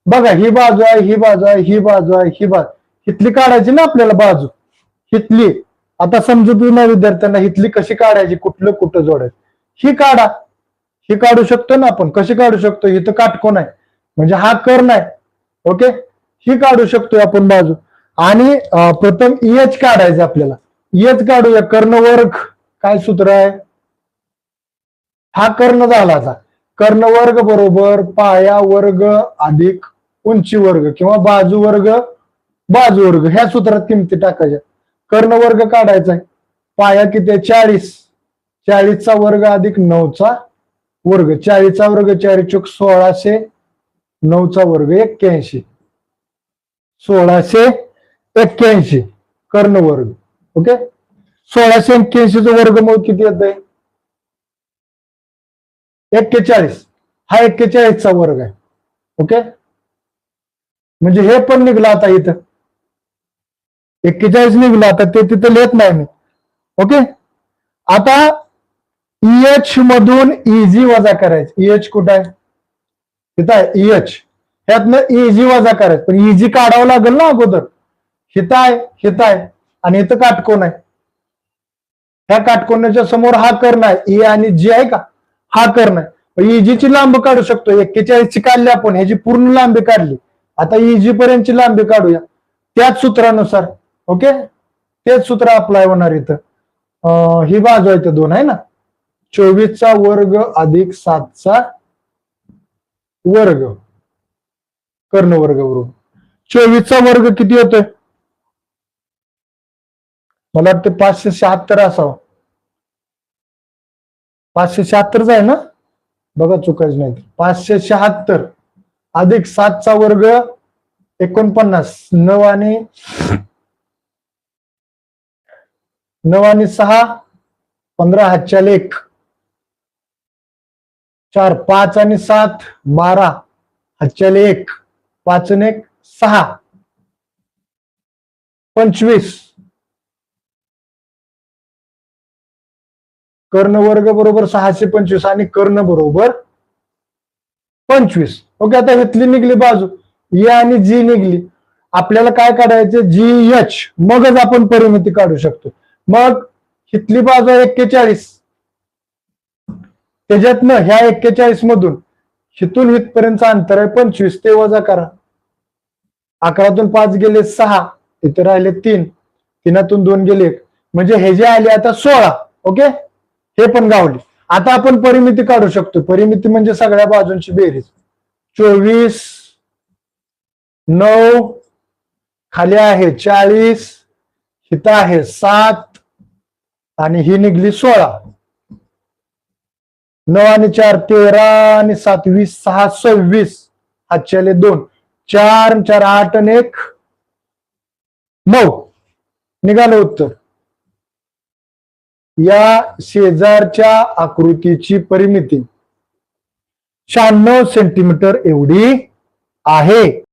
बघा ही बाजू आहे, ही बाजू आहे, ही बाजू, ही बाजू आहे, ही बाजू आहे, ही बाजू, हितली काढायची ना आपल्याला बाजू, हितली. आता समजू ना विद्यार्थ्यांना हितली कशी काढायची, कुठलं कुठं जोडायचं, ही काढा. ही काढू शकतो ना आपण, कशी काढू शकतो, इथं काटकोन आहे म्हणजे हा कर्ण आहे. ओके, ही काढू शकतोय आपण बाजू. आणि प्रथम EH काढायचं आपल्याला. EH काढूया, कर्ण वर्ग काय सूत्र आहे, हा कर्ण झाला. आता कर्ण वर्ग बरोबर पाया वर्ग अधिक उंची वर्ग किंवा बाजू वर्ग ह्या सूत्रात किमती टाकायच्या. कर्ण वर्ग काढायचा आहे, पाया किती आहे 40, 40चा वर्ग अधिक 9चा वर्ग, 40चा वर्ग 4 चूक 1600, 9चा वर्ग 81, 1681 कर्ण वर्ग. ओके, 1681 चा वर्गमूळ किती येत आहे 41, हा 41चा वर्ग आहे. ओके, म्हणजे हे पण निघलं आता इथं 41 निघलं, आता ते तिथं लिहित नाही मी. ओके, आता EH मधून EG वजा करायचं. EH कुठं आहे, तिथं आहे EH, ह्यातनं EG वजा करायचं, पण EG काढावं लागेल ना अगोदर. हिथं आहे आणि इथं काटकोन आहे. ह्या काटकोनाच्या समोर हा कर्ण आहे, E आणि G आहे का, हा कर्ण आहे. EG ची लांबी काढू शकतो, 41 ची काढली आपण, ह्याची पूर्ण लांबी काढली. आता EG पर्यंतची लांबी काढूया त्याच सूत्रानुसार. ओके, तेच सूत्र अप्लाय होणार इथं. ही बाजू आहे 2 आहे ना, 24चा वर्ग अधिक 7चा वर्ग कर्ण वर्ग बरोबर 24चा वर्ग किती होतोय, मला वाटतं 576 असावं. 576च आहे ना, बघा चुकायचं नाही. 576 अधिक 7चा वर्ग 49, 9 आणि 6 15, हातच्याला 1 4, 5 आणि 7 12, हातच्याला 1 5 आणि 1 6 25 कर्ण वर्ग बरोबर 625 आणि कर्ण बरोबर 25. ओके, आता इथली निघली बाजू E आणि G निघली. आपल्याला काय काढायचं GH, मगच आपण परिमिती काढू शकतो. मग इथली बाजू आहे 41, त्याच्यातनं ह्या 41 मधून हिथून इथपर्यंतचं अंतर आहे 25, ते वजा करा. 11तून 5 गेले 6, इथे राहिले 3, 3तून 2 गेले 1, म्हणजे हे जे आले आता 16. ओके, हे पण गावली. आता आपण परिमिती काढू शकतो. परिमिती म्हणजे सगळ्या बाजूंची बेरीज. 24 9 खाली आहे 40, इथं आहे 7 आणि ही निघली 16. 9 आणि 4 13 आणि 7 20, 6 26, हातच्याले 2 4 4 8 आणि 1 9 निघालं उत्तर. या शेजारच्या आकृतीची परिमिती 96 सेंटीमीटर एवढी आहे.